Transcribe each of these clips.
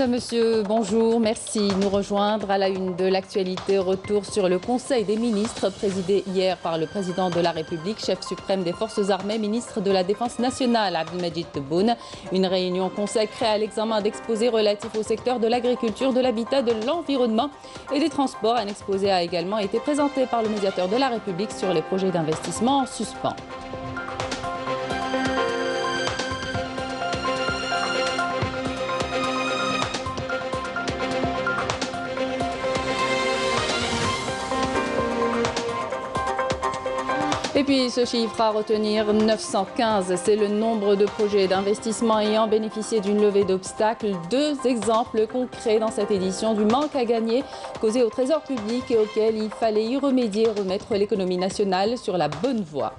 Madame, Monsieur, bonjour, merci de nous rejoindre à la une de l'actualité. Retour sur le Conseil des ministres présidé hier par le président de la République, chef suprême des forces armées, ministre de la Défense nationale, Abdelmajid Tebboune. Une réunion consacrée à l'examen d'exposés relatifs au secteur de l'agriculture, de l'habitat, de l'environnement et des transports. Un exposé a également été présenté par le médiateur de la République sur les projets d'investissement en suspens. Et puis ce chiffre à retenir, 915, c'est le nombre de projets d'investissement ayant bénéficié d'une levée d'obstacles. Deux exemples concrets dans cette édition du manque à gagner causé au Trésor public et auquel il fallait y remédier et remettre l'économie nationale sur la bonne voie.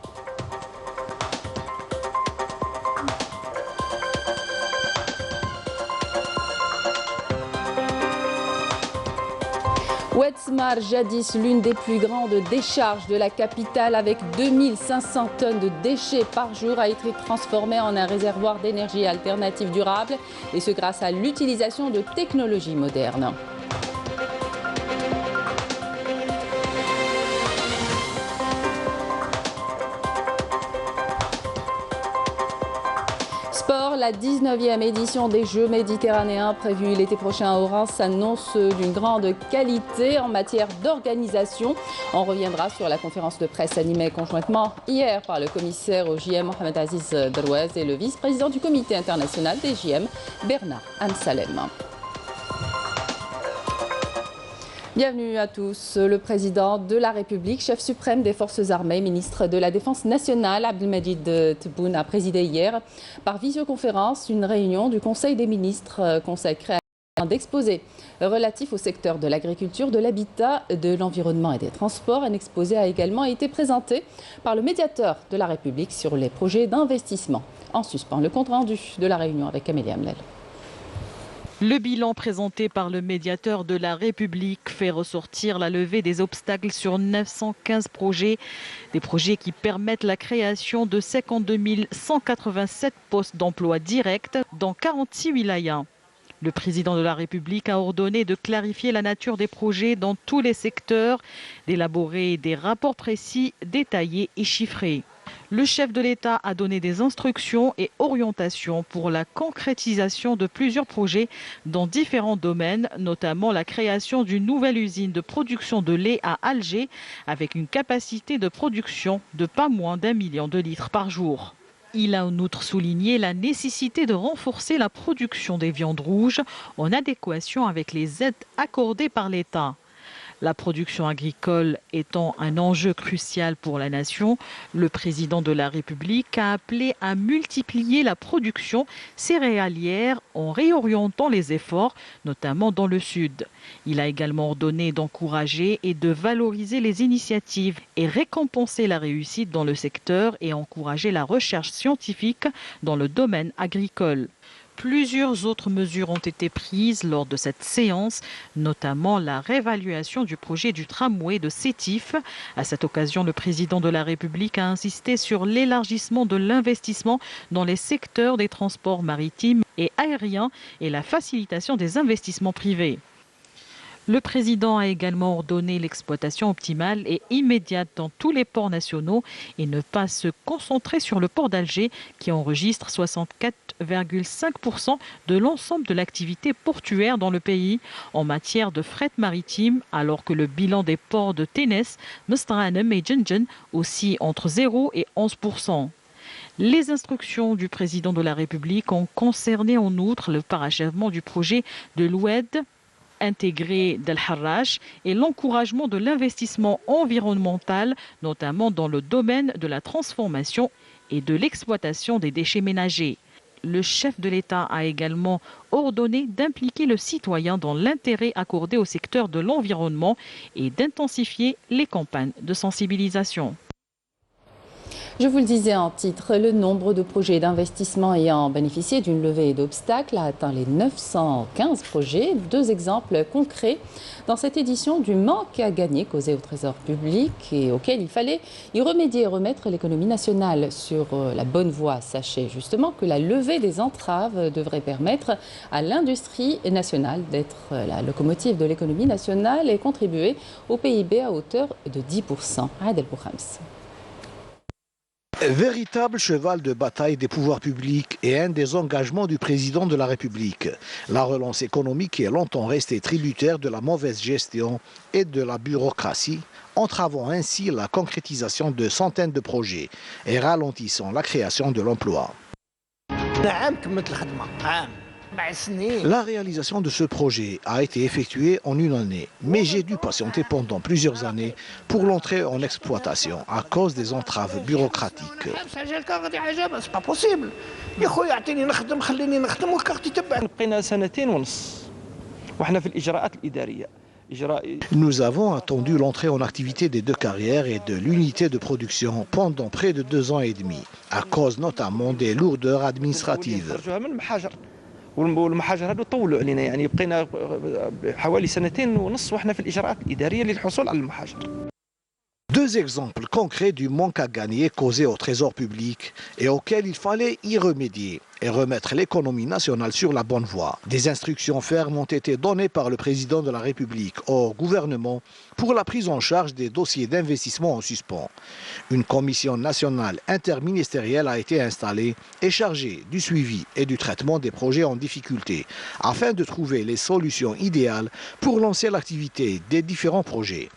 Oued-Smar, jadis l'une des plus grandes décharges de la capitale avec 2500 tonnes de déchets par jour, a été transformée en un réservoir d'énergie alternative durable, et ce grâce à l'utilisation de technologies modernes. Sport, la 19e édition des Jeux méditerranéens prévue l'été prochain à Oran s'annonce d'une grande qualité en matière d'organisation. On reviendra sur la conférence de presse animée conjointement hier par le commissaire au JM Mohamed Aziz Derouez et le vice-président du comité international des JM Bernard Ansalem. Bienvenue à tous. Le président de la République, chef suprême des forces armées, ministre de la Défense nationale, Abdelmajid Tebboune, a présidé hier par visioconférence une réunion du Conseil des ministres consacrée à un exposé relatif au secteur de l'agriculture, de l'habitat, de l'environnement et des transports. Un exposé a également été présenté par le médiateur de la République sur les projets d'investissement en suspens. Le compte-rendu de la réunion avec Amélie Hamlel. Le bilan présenté par le médiateur de la République fait ressortir la levée des obstacles sur 915 projets. Des projets qui permettent la création de 52 187 postes d'emploi directs dans 46 wilayas. Le président de la République a ordonné de clarifier la nature des projets dans tous les secteurs, d'élaborer des rapports précis, détaillés et chiffrés. Le chef de l'État a donné des instructions et orientations pour la concrétisation de plusieurs projets dans différents domaines, notamment la création d'une nouvelle usine de production de lait à Alger avec une capacité de production de pas moins d'1 million de litres par jour. Il a en outre souligné la nécessité de renforcer la production des viandes rouges en adéquation avec les aides accordées par l'État. La production agricole étant un enjeu crucial pour la nation, le président de la République a appelé à multiplier la production céréalière en réorientant les efforts, notamment dans le sud. Il a également ordonné d'encourager et de valoriser les initiatives et récompenser la réussite dans le secteur et encourager la recherche scientifique dans le domaine agricole. Plusieurs autres mesures ont été prises lors de cette séance, notamment la réévaluation du projet du tramway de Sétif. À cette occasion, le président de la République a insisté sur l'élargissement de l'investissement dans les secteurs des transports maritimes et aériens et la facilitation des investissements privés. Le président a également ordonné l'exploitation optimale et immédiate dans tous les ports nationaux et ne pas se concentrer sur le port d'Alger qui enregistre 64,5% de l'ensemble de l'activité portuaire dans le pays en matière de fret maritime, alors que le bilan des ports de Ténès, Mestaranem et Djenjen aussi entre 0 et 11%. Les instructions du président de la République ont concerné en outre le parachèvement du projet de l'Oued intégré d'El Harrach et l'encouragement de l'investissement environnemental, notamment dans le domaine de la transformation et de l'exploitation des déchets ménagers. Le chef de l'État a également ordonné d'impliquer le citoyen dans l'intérêt accordé au secteur de l'environnement et d'intensifier les campagnes de sensibilisation. Je vous le disais en titre, le nombre de projets d'investissement ayant bénéficié d'une levée d'obstacles a atteint les 915 projets. 2 exemples concrets dans cette édition du manque à gagner causé au Trésor public et auquel il fallait y remédier et remettre l'économie nationale sur la bonne voie. Sachez justement que la levée des entraves devrait permettre à l'industrie nationale d'être la locomotive de l'économie nationale et contribuer au PIB à hauteur de 10%. Adel Boukhams. Véritable cheval de bataille des pouvoirs publics et un des engagements du président de la République. La relance économique est longtemps restée tributaire de la mauvaise gestion et de la bureaucratie, entravant ainsi la concrétisation de centaines de projets et ralentissant la création de l'emploi. La réalisation de ce projet a été effectuée en une année, mais j'ai dû patienter pendant plusieurs années pour l'entrée en exploitation à cause des entraves bureaucratiques. Nous avons attendu l'entrée en activité des 2 carrières et de l'unité de production pendant près de 2 ans et demi, à cause notamment des lourdeurs administratives. والمحاجر هذو طولوا علينا يعني بقينا حوالي 2.5 واحنا في الاجراءات الاداريه للحصول على المحاجر. 2 exemples concrets du manque à gagner causé au Trésor public et auquel il fallait y remédier et remettre l'économie nationale sur la bonne voie. Des instructions fermes ont été données par le président de la République au gouvernement pour la prise en charge des dossiers d'investissement en suspens. Une commission nationale interministérielle a été installée et chargée du suivi et du traitement des projets en difficulté afin de trouver les solutions idéales pour lancer l'activité des différents projets.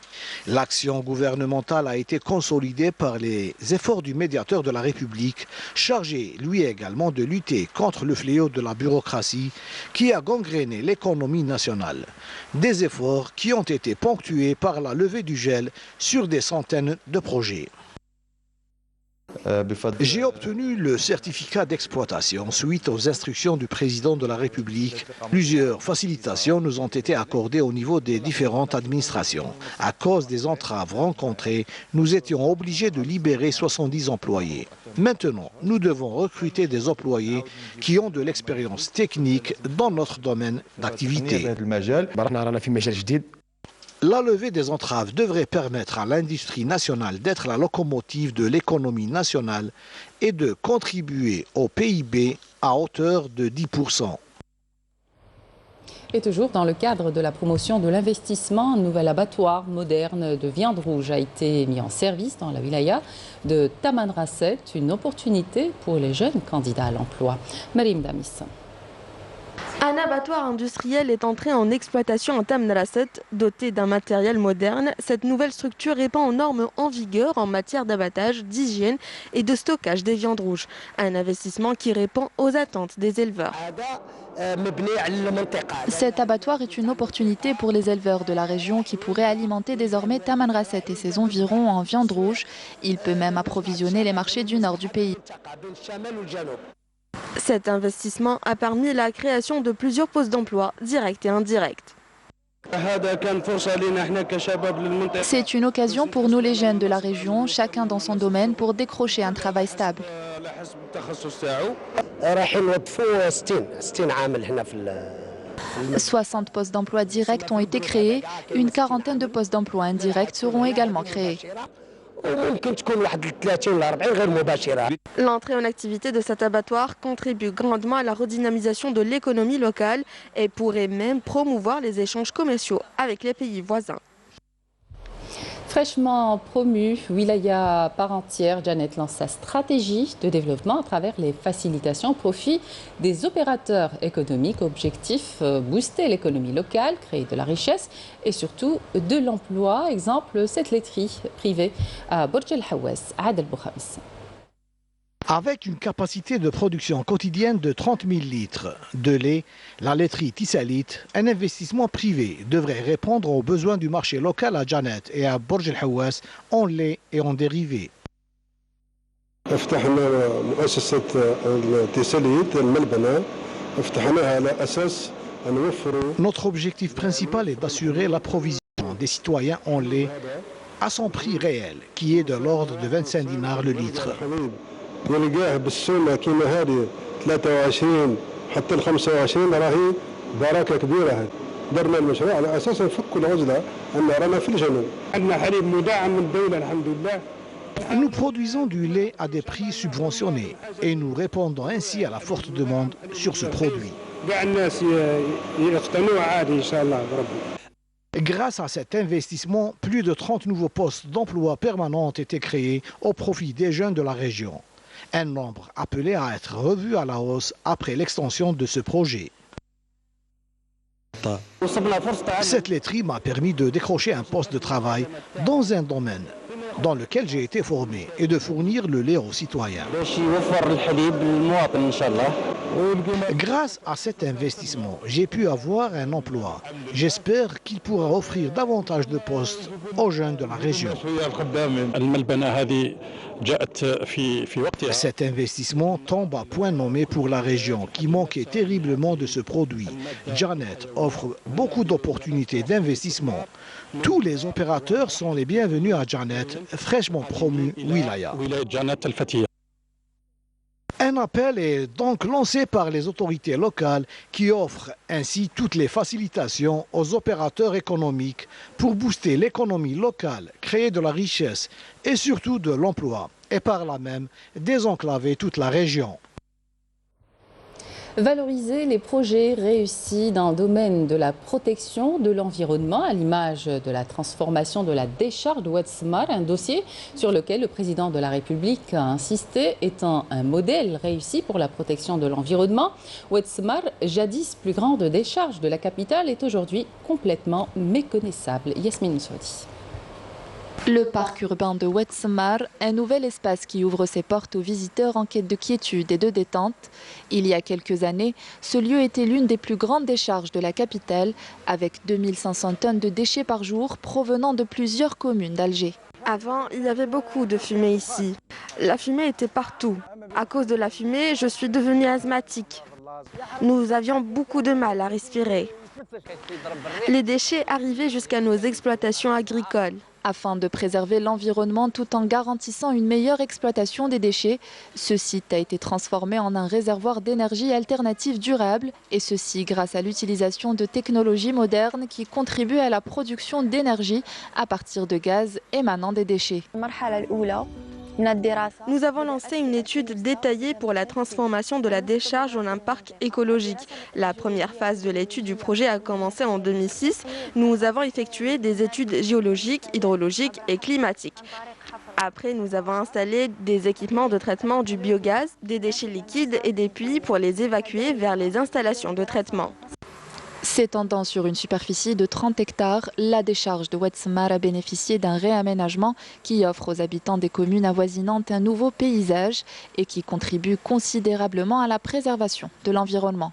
L'action gouvernementale a été consolidée par les efforts du médiateur de la République, chargé lui également de lutter contre le fléau de la bureaucratie qui a gangréné l'économie nationale. Des efforts qui ont été ponctués par la levée du gel sur des centaines de projets. J'ai obtenu le certificat d'exploitation suite aux instructions du président de la République. Plusieurs facilitations nous ont été accordées au niveau des différentes administrations. À cause des entraves rencontrées, nous étions obligés de libérer 70 employés. Maintenant, nous devons recruter des employés qui ont de l'expérience technique dans notre domaine d'activité. La levée des entraves devrait permettre à l'industrie nationale d'être la locomotive de l'économie nationale et de contribuer au PIB à hauteur de 10%. Et toujours dans le cadre de la promotion de l'investissement, un nouvel abattoir moderne de viande rouge a été mis en service dans la wilaya de Tamanrasset, une opportunité pour les jeunes candidats à l'emploi. Marim Damis. Un abattoir industriel est entré en exploitation à Tamanrasset. Doté d'un matériel moderne, cette nouvelle structure répond aux normes en vigueur en matière d'abattage, d'hygiène et de stockage des viandes rouges. Un investissement qui répond aux attentes des éleveurs. Cet abattoir est une opportunité pour les éleveurs de la région qui pourraient alimenter désormais Tamanrasset et ses environs en viande rouge. Il peut même approvisionner les marchés du nord du pays. Cet investissement a permis la création de plusieurs postes d'emploi, directs et indirects. C'est une occasion pour nous les jeunes de la région, chacun dans son domaine, pour décrocher un travail stable. 60 postes d'emploi directs ont été créés, une quarantaine de postes d'emploi indirects seront également créés. L'entrée en activité de cet abattoir contribue grandement à la redynamisation de l'économie locale et pourrait même promouvoir les échanges commerciaux avec les pays voisins. Fraîchement promue, wilaya part entière, Janet lance sa stratégie de développement à travers les facilitations au profit des opérateurs économiques. Objectif, booster l'économie locale, créer de la richesse et surtout de l'emploi. Exemple, cette laiterie privée à Burj El Hawass, Adel Boukhams. Avec une capacité de production quotidienne de 30 000 litres de lait, la laiterie Tissalite, un investissement privé, devrait répondre aux besoins du marché local à Janet et à Burj El Hawass en lait et en dérivés. Notre objectif principal est d'assurer l'approvisionnement des citoyens en lait à son prix réel, qui est de l'ordre de 25 dinars le litre. Nous produisons du lait à des prix subventionnés et nous répondons ainsi à la forte demande sur ce produit. Grâce à cet investissement, plus de 30 nouveaux postes d'emploi permanents ont été créés au profit des jeunes de la région. Un nombre appelé à être revu à la hausse après l'extension de ce projet. Cette laiterie m'a permis de décrocher un poste de travail dans un domaine dans lequel j'ai été formé et de fournir le lait aux citoyens. Grâce à cet investissement, j'ai pu avoir un emploi. J'espère qu'il pourra offrir davantage de postes aux jeunes de la région. Cet investissement tombe à point nommé pour la région qui manquait terriblement de ce produit. Janet offre beaucoup d'opportunités d'investissement. Tous les opérateurs sont les bienvenus à Janet, fraîchement promu Wilaya. Un appel est donc lancé par les autorités locales qui offrent ainsi toutes les facilitations aux opérateurs économiques pour booster l'économie locale, créer de la richesse et surtout de l'emploi et par là même désenclaver toute la région. Valoriser les projets réussis dans le domaine de la protection de l'environnement, à l'image de la transformation de la décharge de Oued Smar, un dossier sur lequel le président de la République a insisté, étant un modèle réussi pour la protection de l'environnement. Oued Smar, jadis plus grande décharge de la capitale, est aujourd'hui complètement méconnaissable. Yasmine Soudi. Le parc urbain de Oued Smar, un nouvel espace qui ouvre ses portes aux visiteurs en quête de quiétude et de détente. Il y a quelques années, ce lieu était l'une des plus grandes décharges de la capitale, avec 2500 tonnes de déchets par jour provenant de plusieurs communes d'Alger. Avant, il y avait beaucoup de fumée ici. La fumée était partout. À cause de la fumée, je suis devenue asthmatique. Nous avions beaucoup de mal à respirer. Les déchets arrivaient jusqu'à nos exploitations agricoles. Afin de préserver l'environnement tout en garantissant une meilleure exploitation des déchets, ce site a été transformé en un réservoir d'énergie alternative durable, et ceci grâce à l'utilisation de technologies modernes qui contribuent à la production d'énergie à partir de gaz émanant des déchets. Nous avons lancé une étude détaillée pour la transformation de la décharge en un parc écologique. La première phase de l'étude du projet a commencé en 2006. Nous avons effectué des études géologiques, hydrologiques et climatiques. Après, nous avons installé des équipements de traitement du biogaz, des déchets liquides et des puits pour les évacuer vers les installations de traitement. S'étendant sur une superficie de 30 hectares, la décharge de Oued Smar a bénéficié d'un réaménagement qui offre aux habitants des communes avoisinantes un nouveau paysage et qui contribue considérablement à la préservation de l'environnement.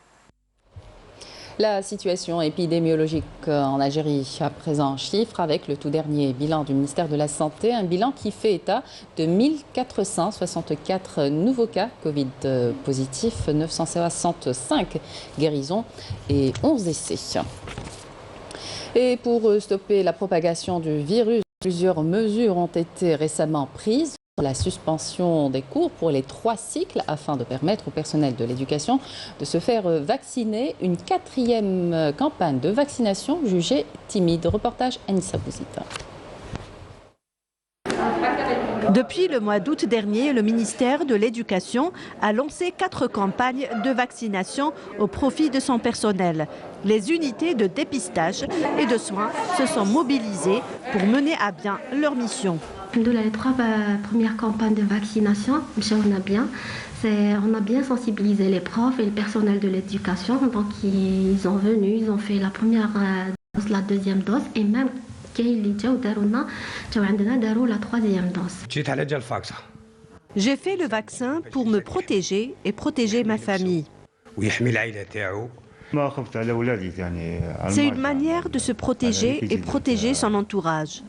La situation épidémiologique en Algérie à présent chiffre avec le tout dernier bilan du ministère de la Santé, un bilan qui fait état de 1464 nouveaux cas Covid positifs, 965 guérisons et 11 décès. Et pour stopper la propagation du virus, plusieurs mesures ont été récemment prises. La suspension des cours pour les 3 cycles afin de permettre au personnel de l'éducation de se faire vacciner. Une 4e campagne de vaccination jugée timide. Reportage Anissa Bouzita. Depuis le mois d'août dernier, le ministère de l'Éducation a lancé 4 campagnes de vaccination au profit de son personnel. Les unités de dépistage et de soins se sont mobilisées pour mener à bien leur mission. Les 3 premières campagnes de vaccination, on a bien sensibilisé les profs et le personnel de l'éducation. Donc ils sont venus, ils ont fait la première dose, la 2e dose et même la 3e dose. J'ai fait le vaccin pour me protéger et protéger ma famille. C'est une manière de se protéger et protéger son entourage.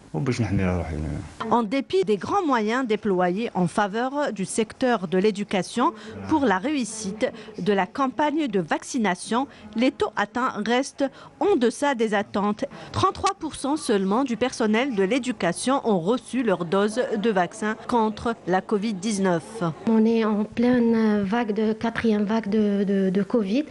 En dépit des grands moyens déployés en faveur du secteur de l'éducation pour la réussite de la campagne de vaccination, les taux atteints restent en deçà des attentes. 33% seulement du personnel de l'éducation ont reçu leur dose de vaccin contre la Covid-19. On est en pleine quatrième vague de Covid,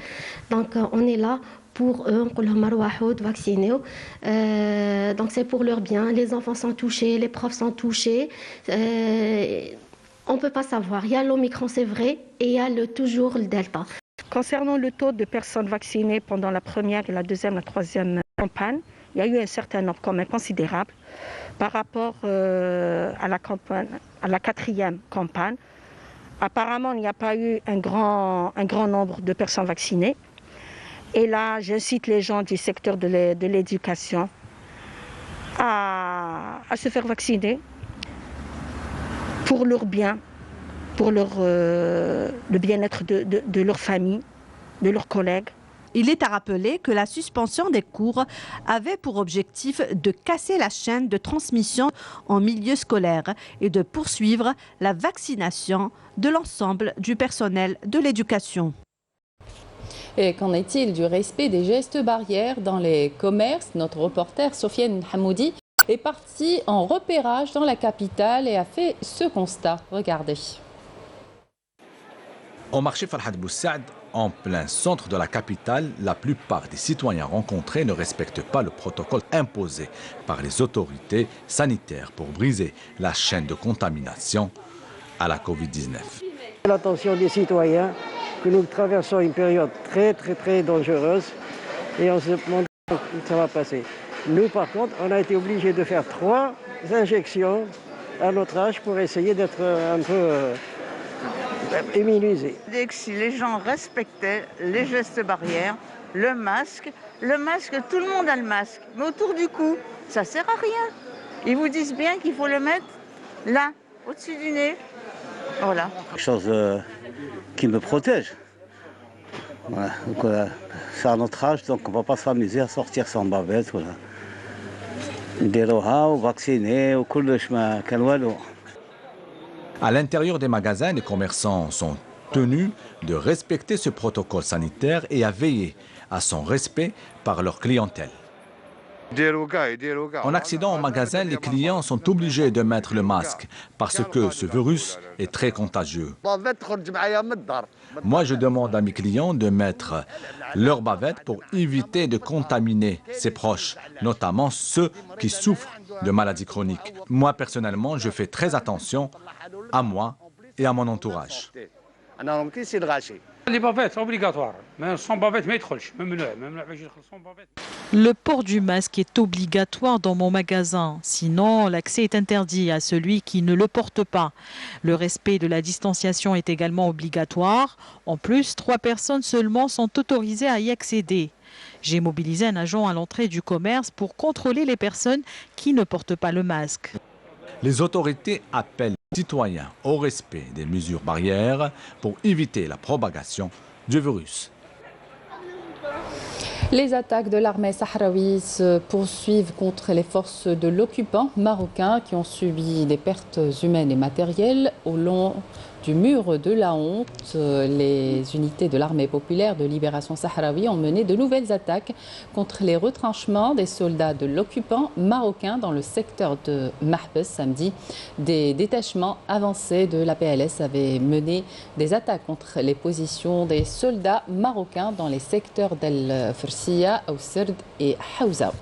donc on est là pour eux, pour leur marouahoud, vacciner. Donc c'est pour leur bien. Les enfants sont touchés, les profs sont touchés. On ne peut pas savoir. Il y a l'Omicron, c'est vrai, et il y a toujours le Delta. Concernant le taux de personnes vaccinées pendant la première, la deuxième, la troisième campagne, il y a eu un certain nombre quand même considérable par rapport à la quatrième campagne. Apparemment, il n'y a pas eu un grand nombre de personnes vaccinées. Et là, j'incite les gens du secteur de l'éducation à se faire vacciner pour leur bien, pour le bien-être de leur famille, de leurs collègues. Il est à rappeler que la suspension des cours avait pour objectif de casser la chaîne de transmission en milieu scolaire et de poursuivre la vaccination de l'ensemble du personnel de l'éducation. Et qu'en est-il du respect des gestes barrières dans les commerces? Notre reporter Sofiane Hamoudi est partie en repérage dans la capitale et a fait ce constat. Regardez. Au marché Farhat Boussaad, en plein centre de la capitale, la plupart des citoyens rencontrés ne respectent pas le protocole imposé par les autorités sanitaires pour briser la chaîne de contamination à la Covid-19. L'attention des citoyens que nous traversons une période très dangereuse et on se demande comment ça va passer. Nous, par contre, on a été obligés de faire 3 injections à notre âge pour essayer d'être un peu immunisés. Dès que si les gens respectaient les gestes barrières, le masque, tout le monde a le masque, mais autour du cou, ça sert à rien. Ils vous disent bien qu'il faut le mettre là, au-dessus du nez. Voilà. Quelque chose qui me protège. Voilà. Donc, c'est à notre âge, donc on ne va pas s'amuser à sortir sans bavette. Voilà. Ou vacciner, ou À l'intérieur des magasins, les commerçants sont tenus de respecter ce protocole sanitaire et à veiller à son respect par leur clientèle. En accédant au magasin, les clients sont obligés de mettre le masque parce que ce virus est très contagieux. Moi, je demande à mes clients de mettre leur bavette pour éviter de contaminer ses proches, notamment ceux qui souffrent de maladies chroniques. Moi, personnellement, je fais très attention à moi et à mon entourage. Les bavettes obligatoires, mais sans bavette ما يدخلش. Le port du masque est obligatoire dans mon magasin, sinon l'accès est interdit à celui qui ne le porte pas. Le respect de la distanciation est également obligatoire. En plus, 3 personnes seulement sont autorisées à y accéder. J'ai mobilisé un agent à l'entrée du commerce pour contrôler les personnes qui ne portent pas le masque. Les autorités appellent les citoyens au respect des mesures barrières pour éviter la propagation du virus. Les attaques de l'armée sahraoui se poursuivent contre les forces de l'occupant marocain qui ont subi des pertes humaines et matérielles au long du mur de la honte. Les unités de l'armée populaire de libération sahraoui ont mené de nouvelles attaques contre les retranchements des soldats de l'occupant marocain dans le secteur de Mahbes samedi. Des détachements avancés de la PLS avaient mené des attaques contre les positions des soldats marocains dans les secteurs d'El Fursiya, Ousserd et Haouza.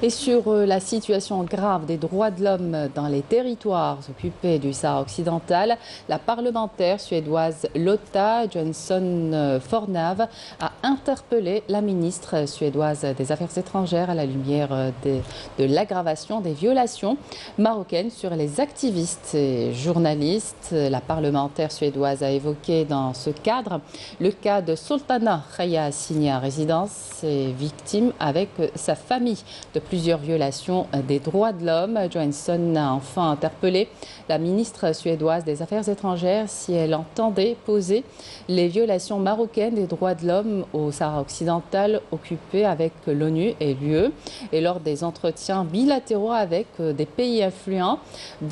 Et sur la situation grave des droits de l'homme dans les territoires occupés du Sahara occidental, la parlementaire suédoise Lotta Johansson Fornave a interpellé la ministre suédoise des Affaires étrangères à la lumière de l'aggravation des violations marocaines sur les activistes et journalistes. La parlementaire suédoise a évoqué dans ce cadre le cas de Sultana Khaya, assignée à résidence et victime avec sa famille de plusieurs violations des droits de l'homme. Johansson a enfin interpellé la ministre suédoise des Affaires étrangères si elle entendait poser les violations marocaines des droits de l'homme au Sahara occidental occupé avec l'ONU et l'UE. Et lors des entretiens bilatéraux avec des pays influents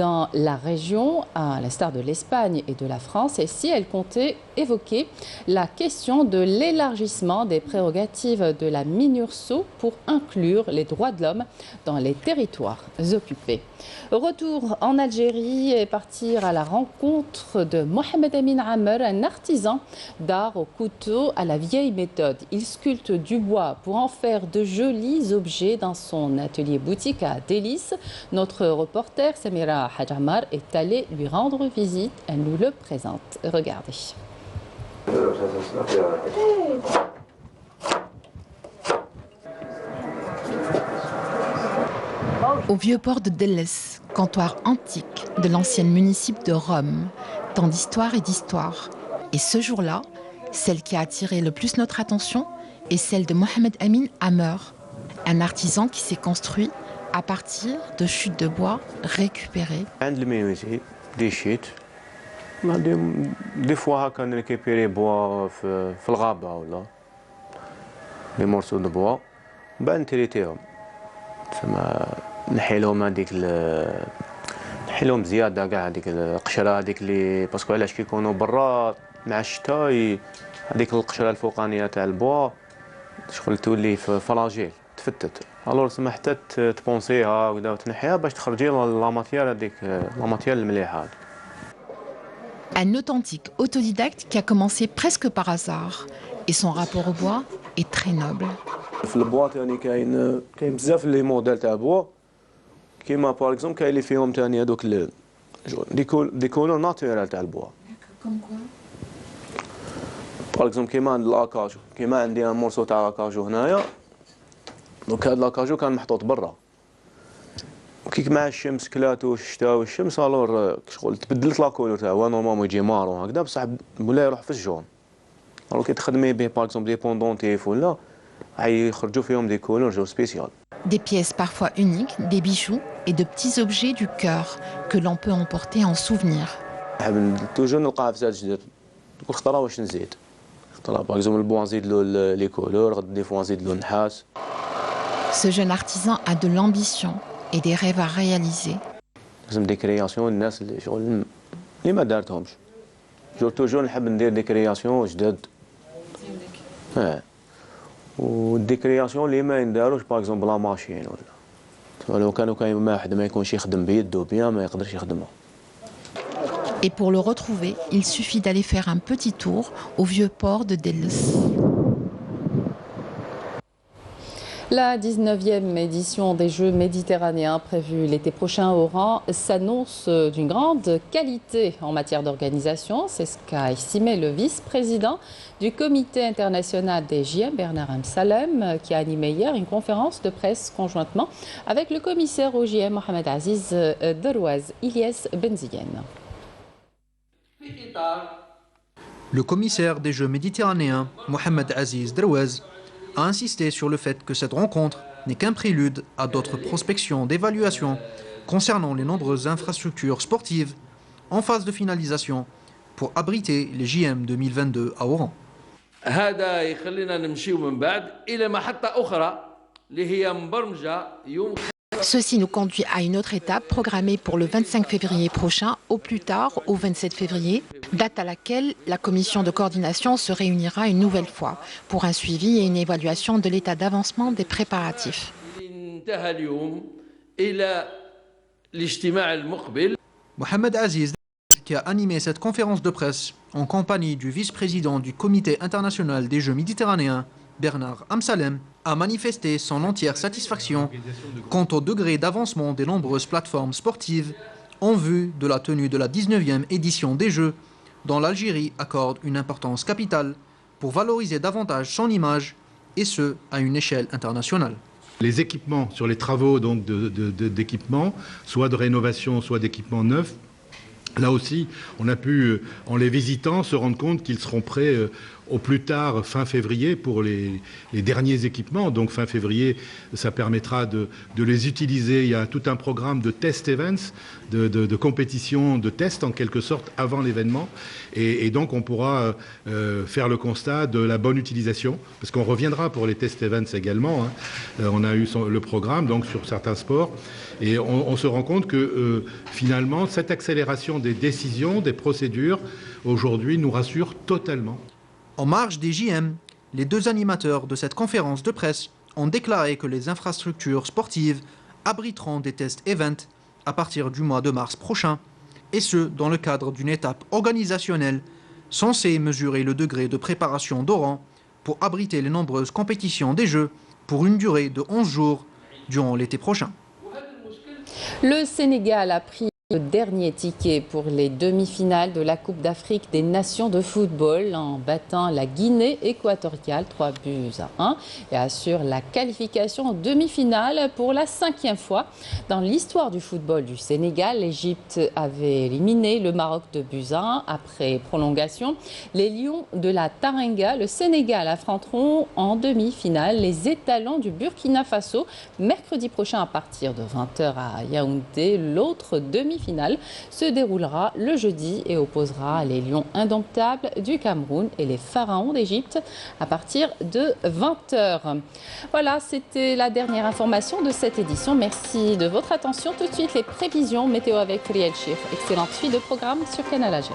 dans la région, à l'instar de l'Espagne et de la France, et si elle comptait évoquer la question de l'élargissement des prérogatives de la MINURSO pour inclure les droits de l'homme dans les territoires occupés. Retour en Algérie et partir à la rencontre de Mohamed Amin Amer, un artisan d'art au couteau à la vieille méthode. Il sculpte du bois pour en faire de jolis objets dans son atelier boutique à Délice. Notre reporter Samira Hajamar est allée lui rendre visite. Elle nous le présente. Regardez. Au vieux port de Délice, comptoir antique de l'ancienne municipe de Rome, tant d'histoire et d'histoire. Et ce jour-là, celle qui a attiré le plus notre attention est celle de Mohamed Amin Amer, un artisan qui s'est construit à partir de chutes de bois récupérées. Des fois, quand on récupère les bois في الغابة ولا les morceaux de bois, نتريتيهم. فما نحيلهم هذيك نحيلهم زيادة كاع هذيك القشرة هذيك اللي باسكو علاش كيكونوا برا مع الشتاء هذيك القشرة الفوقانية تاع البوا شغل تولي فلاجيل تفتت. الوغ تما حتى تبونسيها وتنحيها باش تخرجي لا ماتيير هذيك لا ماتيير المليحة. Un authentique autodidacte qui a commencé presque par hasard. Et son rapport au bois est très noble. في البوا ثاني كاين بزاف لي موديل تاع بوا كيما باغ اكزومبل كاين اللي فيهم ثاني هذوك دي كولور ناتورال تاع البوا باغ اكزومبل كيما عند لاكاجو كيما عندي ان مورسو تاع لاكاجو هنايا دونك هذا لاكاجو كان محطوط برا وكيك مع الشمس كلاتو الشتاء والشمس الور شغل تبدلت لا كولور تاعو نورمالمون يجي مارون هكذا بصح ولا يروح في الجون الوغ كي تخدمي به باغ اكزومبل دي بوندونتيف ولا يخرجوا فيهم دي كولور جو سبيسيال. Des pièces parfois uniques, des bijoux et de petits objets du cœur que l'on peut emporter en souvenir. نحب توجور نلقى عفسات جداد نقول خطره واش نزيد خطره باغ اكزومبل البوا نزيد له لي كولور غد دي فوا نزيد له نحاس. Ce jeune artisan a de l'ambition et des rêves à réaliser. لازم دي كرياسيون الناس اللي شغل اللي ما دارتهمش توجور نحب ندير دي كرياسيون جداد ودي كرياسيون اللي ما ينداروش باغ اكزومبل لا ماشين ولا لو كانوا كاين واحد ما يكونش يخدم بيدو بيان ما يقدرش يخدمها. Et pour le retrouver, il suffit d'aller faire un petit tour au vieux port de Délice. La 19e édition des Jeux méditerranéens prévue l'été prochain au Oran s'annonce d'une grande qualité en matière d'organisation. C'est ce qu'a estimé le vice-président du comité international des JM, Bernard Amsalem, qui a animé hier une conférence de presse conjointement avec le commissaire au JM, Mohamed Aziz Darouaz, Ilyes Benziyen. Le commissaire des Jeux méditerranéens, Mohamed Aziz Darouaz, a insisté sur le fait que cette rencontre n'est qu'un prélude à d'autres prospections d'évaluation concernant les nombreuses infrastructures sportives en phase de finalisation pour abriter les JM 2022 à Oran. Ceci nous conduit à une autre étape programmée pour le 25 février prochain, au plus tard au 27 février, date à laquelle la commission de coordination se réunira une nouvelle fois pour un suivi et une évaluation de l'état d'avancement des préparatifs. Mohamed Aziz, qui a animé cette conférence de presse en compagnie du vice-président du Comité international des Jeux méditerranéens, Bernard Amsalem, a manifesté son entière satisfaction quant au degré d'avancement des nombreuses plateformes sportives en vue de la tenue de la 19e édition des Jeux, dont l'Algérie accorde une importance capitale pour valoriser davantage son image, et ce, à une échelle internationale. Les équipements, sur les travaux d'équipement, soit de rénovation, soit d'équipements neufs, là aussi, on a pu, en les visitant, se rendre compte qu'ils seront prêts au plus tard fin février pour les derniers équipements. Donc fin février, ça permettra de les utiliser. Il y a tout un programme de test events, de compétition, de tests en quelque sorte avant l'événement. Et donc on pourra faire le constat de la bonne utilisation, parce qu'on reviendra pour les test events également. On a eu le programme donc sur certains sports. Et on se rend compte que finalement, cette accélération des décisions, des procédures, aujourd'hui nous rassure totalement. En marge des JM, les deux animateurs de cette conférence de presse ont déclaré que les infrastructures sportives abriteront des tests events à partir du mois de mars prochain, et ce, dans le cadre d'une étape organisationnelle censée mesurer le degré de préparation d'Oran pour abriter les nombreuses compétitions des Jeux pour une durée de 11 jours durant l'été prochain. Le Sénégal a pris le dernier ticket pour les demi-finales de la Coupe d'Afrique des Nations de football en battant la Guinée équatoriale 3-1 et assure la qualification en demi-finale pour la 5e fois. Dans l'histoire du football du Sénégal, l'Égypte avait éliminé le Maroc 2-1 après prolongation. Les Lions de la Tarenga, le Sénégal, affronteront en demi-finale les étalons du Burkina Faso mercredi prochain à partir de 20h à Yaoundé. L'autre demi-finale se déroulera le jeudi et opposera les Lions indomptables du Cameroun et les Pharaons d'Égypte à partir de 20h. Voilà, c'était la dernière information de cette édition. Merci de votre attention. Tout de suite, les prévisions météo avec Riel Chir. Excellente suite de programme sur Canal Algérie.